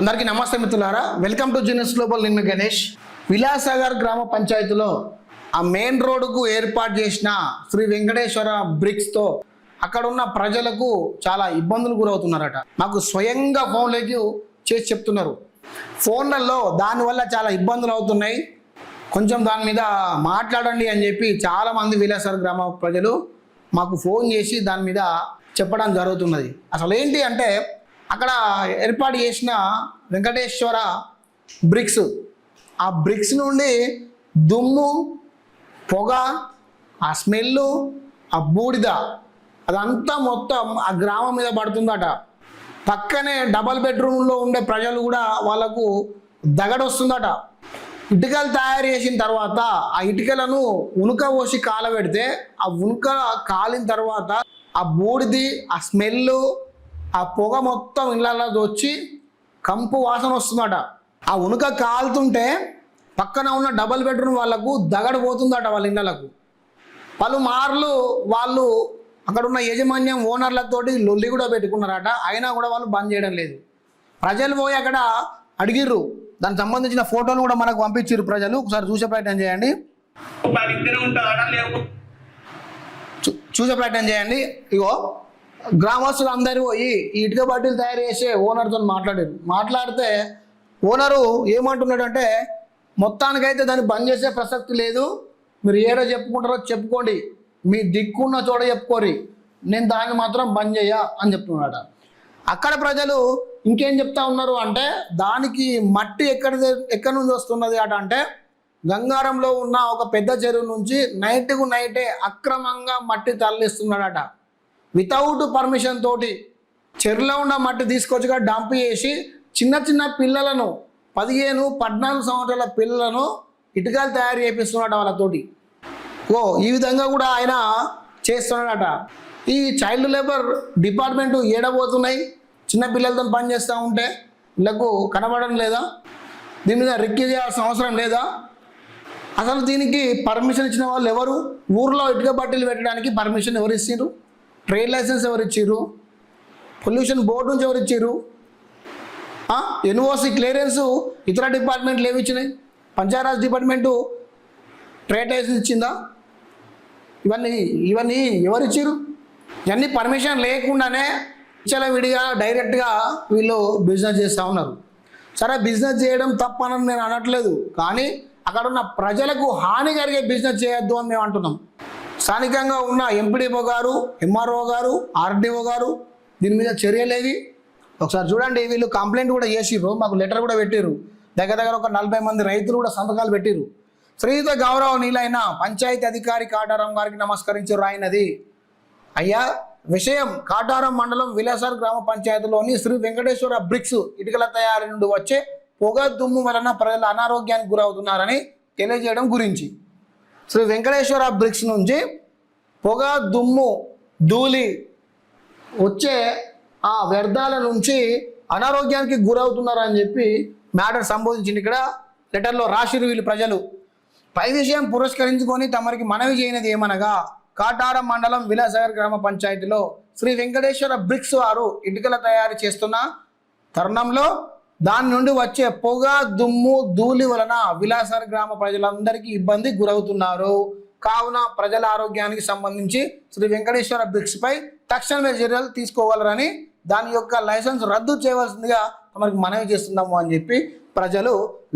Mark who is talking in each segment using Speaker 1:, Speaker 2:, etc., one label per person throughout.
Speaker 1: అందరికీ నమస్తే మిత్రులారా, వెల్కమ్ టు జీనియస్ గ్లోబల్. నేను గణేష్. విలాసాగర్ గ్రామ పంచాయతీలో ఆ మెయిన్ రోడ్డుకు ఏర్పాటు చేసిన శ్రీ వెంకటేశ్వర బ్రిక్స్తో అక్కడ ఉన్న ప్రజలకు చాలా ఇబ్బందులు గురవుతున్నారట. మాకు స్వయంగా ఫోన్లోకి చేసి చెప్తున్నారు. ఫోన్లలో దానివల్ల చాలా ఇబ్బందులు అవుతున్నాయి, కొంచెం దాని మీద మాట్లాడండి అని చెప్పి చాలామంది విలాసాగర్ గ్రామ ప్రజలు మాకు ఫోన్ చేసి దాని మీద చెప్పడం జరుగుతున్నది. అసలు ఏంటి అంటే, అక్కడ ఏర్పాటు చేసిన వెంకటేశ్వర బ్రిక్స్, ఆ బ్రిక్స్ నుండి దుమ్ము, పొగ, ఆ స్మెల్లు, ఆ బూడిద అదంతా మొత్తం ఆ గ్రామం మీద పడుతుందట. పక్కనే డబల్ బెడ్రూమ్లో ఉండే ప్రజలు కూడా వాళ్ళకు దగడొస్తుందట. ఇటుకలు తయారు చేసిన తర్వాత ఆ ఇటుకలను ఉనుక పోసి కాలబెడితే ఆ ఉనుక కాలిన తర్వాత ఆ బూడిది, ఆ స్మెల్లు, ఆ పొగ మొత్తం ఇళ్ళలో వచ్చి కంపు వాసన వస్తుందట. ఆ ఉనుక కాలుతుంటే పక్కన ఉన్న డబల్ బెడ్రూమ్ వాళ్ళకు దగడ పోతుందట వాళ్ళ ఇళ్ళకు. పలుమార్లు వాళ్ళు అక్కడ ఉన్న యాజమాన్యం ఓనర్లతోటి లొల్లి కూడా పెట్టుకున్నారట. అయినా కూడా వాళ్ళు బంద్ చేయడం లేదు. ప్రజలు పోయి అక్కడ అడిగిర్రు, దానికి సంబంధించిన ఫోటోలు కూడా మనకు పంపించారు ప్రజలు. ఒకసారి చూసే ప్రయత్నం చేయండి, చూసే ప్రయత్నం చేయండి. ఇగో గ్రామస్తులు అందరూ పోయి ఈ ఇటుక బట్టీలు తయారు చేసే ఓనర్తో మాట్లాడితే ఓనరు ఏమంటున్నాడంటే, మొత్తానికైతే దాన్ని బంద్ చేసే ప్రసక్తి లేదు, మీరు ఏడో చెప్పుకుంటారో చెప్పుకోండి, మీ దిక్కున్న చోట చెప్పుకోరి, నేను దాన్ని మాత్రం బంద్ చేయ అని చెప్తున్నాడు. అక్కడ ప్రజలు ఇంకేం చెప్తా ఉన్నారు అంటే, దానికి మట్టి ఎక్కడి నుంచి వస్తున్నది అట అంటే, గంగారంలో ఉన్న ఒక పెద్ద చెరువు నుంచి నైట్కు నైటే అక్రమంగా మట్టి తరలిస్తున్నాడట. వితౌట్ పర్మిషన్ తోటి చెరువులో ఉన్న మట్టి తీసుకొచ్చిగా డంప్ చేసి చిన్న చిన్న పిల్లలను 15-14 సంవత్సరాల పిల్లలను ఇటుకలు తయారు చేపిస్తున్నాడు వాళ్ళతోటి. ఈ విధంగా కూడా ఆయన చేస్తున్నాడట. ఈ చైల్డ్ లేబర్ డిపార్ట్మెంటు ఏడబోతున్నాయి, చిన్న పిల్లలతో పనిచేస్తూ ఉంటే వీళ్ళకు కనబడడం లేదా? దీని మీద రిక్కి చేయాల్సిన అవసరం లేదా? అసలు దీనికి పర్మిషన్ ఇచ్చిన వాళ్ళు ఎవరు? ఊర్లో ఇటుక బట్టీలు పెట్టడానికి పర్మిషన్ ఎవరు ఇచ్చారు? ట్రేడ్ లైసెన్స్ ఎవరు ఇచ్చారు? పొల్యూషన్ బోర్డు నుంచి ఎవరు ఇచ్చారు? ఎన్ఓసి క్లియరెన్సు ఇతర డిపార్ట్మెంట్లు ఏమి ఇచ్చినాయి? పంచాయరాజ్ డిపార్ట్మెంటు ట్రేడ్ లైసెన్స్ ఇచ్చిందా? ఇవన్నీ ఎవరు ఇచ్చారు? ఇవన్నీ పర్మిషన్ లేకుండానే విడిగా డైరెక్ట్గా వీళ్ళు బిజినెస్ చేస్తూ ఉన్నారు. సరే, బిజినెస్ చేయడం తప్పనని నేను అనట్లేదు, కానీ అక్కడ ఉన్న ప్రజలకు హాని కలిగే బిజినెస్ చేయొద్దు అని మేము అంటున్నాం. స్థానికంగా ఉన్న ఎంపీడీఓ గారు, ఎంఆర్ఓ గారు, ఆర్డీఓ గారు దీని మీద చర్యలేవి? ఒకసారి చూడండి. వీళ్ళు కంప్లైంట్ కూడా చేసిర్రు, మాకు లెటర్ కూడా పెట్టిర్రు. దగ్గర ఒక 40 మంది రైతులు కూడా సంతకాలు పెట్టిర్రు. శ్రీయుత గౌరవనీయులైన పంచాయతీ అధికారి కాటారం గారికి నమస్కరించి రాయినది. అయ్యా, విషయం కాటారం మండలం విలాసాగర్ గ్రామ పంచాయతీలోని శ్రీ వెంకటేశ్వర బ్రిక్స్ ఇటుకల తయారీ నుండి వచ్చే పొగ, దుమ్ము వలన ప్రజలు అనారోగ్యానికి గురవుతున్నారని తెలియజేయడం గురించి. శ్రీ వెంకటేశ్వర బ్రిక్స్ నుంచి పొగ, దుమ్ము, ధూళి వచ్చే ఆ వ్యర్థాల నుంచి అనారోగ్యానికి గురవుతున్నారని చెప్పి మ్యాటర్ సంబోధించింది. ఇక్కడ లెటర్లో రాసిరు వీళ్ళు ప్రజలు. పై విషయం పురస్కరించుకొని తమరికి మనవి చేయనిది ఏమనగా, కాటారం మండలం విలాసాగర్ గ్రామ పంచాయతీలో శ్రీ వెంకటేశ్వర బ్రిక్స్ వారు ఇటుకల తయారు చేస్తున్న తరుణంలో దాని నుండి వచ్చే పొగ, దుమ్ము, ధూళి వలన విలాసాగర్ గ్రామ ప్రజలందరికీ ఇబ్బంది గురవుతున్నారు. కావున ప్రజల ఆరోగ్యానికి సంబంధించి శ్రీ వెంకటేశ్వర బ్రిక్స్ పై తక్షణమే చర్యలు తీసుకోగలరని, దాని యొక్క లైసెన్స్ రద్దు చేయవలసిందిగా మనకి మనవి చేస్తున్నాము అని చెప్పి ప్రజలు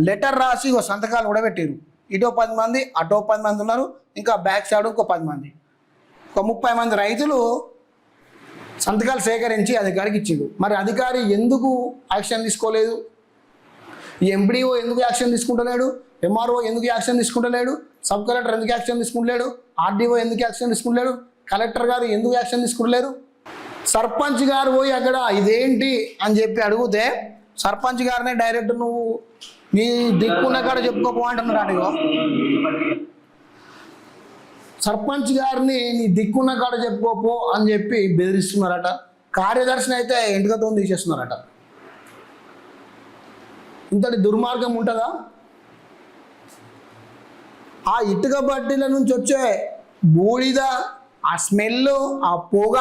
Speaker 1: లెటర్ రాసి ఒక సంతకాలు కూడా పెట్టారు. ఇటో 10 మంది, అటో 10 మంది ఉన్నారు, ఇంకా బ్యాక్ సైడ్ ఇంకో 10 మంది, ఒక 30 మంది రైతులు సంతకాలు సేకరించి అధికారికి ఇచ్చిండు. మరి అధికారి ఎందుకు యాక్షన్ తీసుకోలేదు? ఈ ఎంపీడీఓ ఎందుకు యాక్షన్ తీసుకుంటలేడు? ఎంఆర్ఓ ఎందుకు యాక్షన్ తీసుకుంటలేడు? సబ్ కలెక్టర్ ఎందుకు యాక్షన్ తీసుకుంటలేడు? ఆర్డీఓ ఎందుకు యాక్షన్ తీసుకుంటలేడు? కలెక్టర్ గారు ఎందుకు యాక్షన్ తీసుకుంటలేరు? సర్పంచ్ గారు పోయి అక్కడ ఇదేంటి అని చెప్పి అడిగితే సర్పంచ్ గారినే డైరెక్ట్ నువ్వు నీ దిక్కున్న కాడ చెప్పుకోపో అంటున్నాడు. అడిగో సర్పంచ్ గారిని నీ దిక్కున్న కాడ చెప్పుకోపో అని చెప్పి బెదిరిస్తున్నారట. కార్యదర్శిని అయితే ఎంటుకతో తీసేస్తున్నారట. ఇంతటి దుర్మార్గం ఉంటుందా? ఆ ఇటుక బట్టీల నుంచి వచ్చే బూడిద, ఆ స్మెల్, ఆ పొగ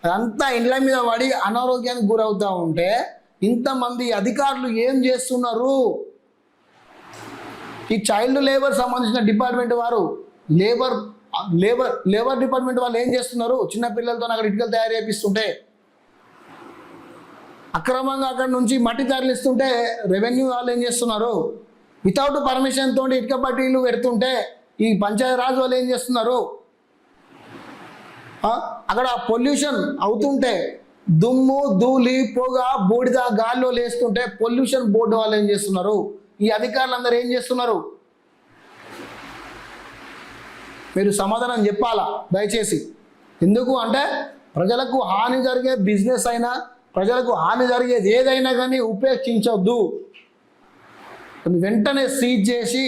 Speaker 1: అదంతా ఇండ్ల మీద పడి అనారోగ్యానికి గురవుతూ ఉంటే ఇంతమంది అధికారులు ఏం చేస్తున్నారు? ఈ చైల్డ్ లేబర్ సంబంధించిన డిపార్ట్మెంట్ వారు లేబర్ లేబర్ లేబర్ డిపార్ట్మెంట్ వాళ్ళు ఏం చేస్తున్నారు? చిన్న పిల్లలతో అక్కడ ఇటుకలు తయారు చేపిస్తుంటే, అక్రమంగా అక్కడ నుంచి మట్టి తరలిస్తుంటే రెవెన్యూ వాళ్ళు ఏం చేస్తున్నారు? వితౌట్ పర్మిషన్ తోటి ఇటుక బట్టీలు పెడుతుంటే ఈ పంచాయతీ రాజ్ వాళ్ళు ఏం చేస్తున్నారు? అక్కడ పొల్యూషన్ అవుతుంటే, దుమ్ము ధూళి పొగ బూడిద గాల్లో లేస్తుంటే పొల్యూషన్ బోర్డు వాళ్ళు ఏం చేస్తున్నారు? ఈ అధికారులందరూ ఏం చేస్తున్నారు? మీరు సమాధానం చెప్పాలా దయచేసి. ఎందుకు అంటే ప్రజలకు హాని జరిగే బిజినెస్ అయినా, ప్రజలకు హాని జరిగేది ఏదైనా కానీ ఉపేక్షించొద్దు. వెంటనే సీజ్ చేసి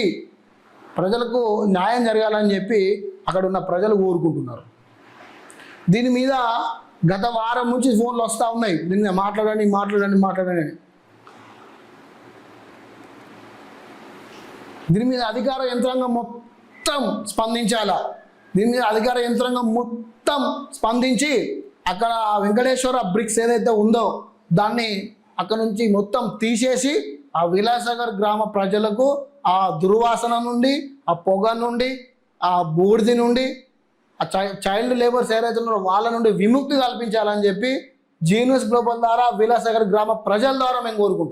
Speaker 1: ప్రజలకు న్యాయం జరగాలని చెప్పి అక్కడ ఉన్న ప్రజలు కోరుకుంటున్నారు. దీని మీద గత వారం నుంచి ఫోన్లు వస్తూ ఉన్నాయి, దీని మీద మాట్లాడండి. దీని మీద అధికార యంత్రాంగం మొత్తం స్పందించాలా. దీని మీద అధికార యంత్రాంగం మొత్తం స్పందించి అక్కడ వెంకటేశ్వర బ్రిక్స్ ఏదైతే ఉందో దాన్ని అక్కడ నుంచి మొత్తం తీసేసి ఆ విలాసనగర్ గ్రామ ప్రజలకు ఆ దుర్వాసన నుండి, ఆ పొగ నుండి, ఆ బూడిది నుండి, ఆ చైల్డ్ లేబర్స్ ఏదైతే ఉన్నారో వాళ్ళ నుండి విముక్తి కల్పించాలని చెప్పి జీనియస్ గ్లోబల్ ద్వారా విలాసనగర్ గ్రామ ప్రజల ద్వారా మేము కోరుకుంటున్నాం.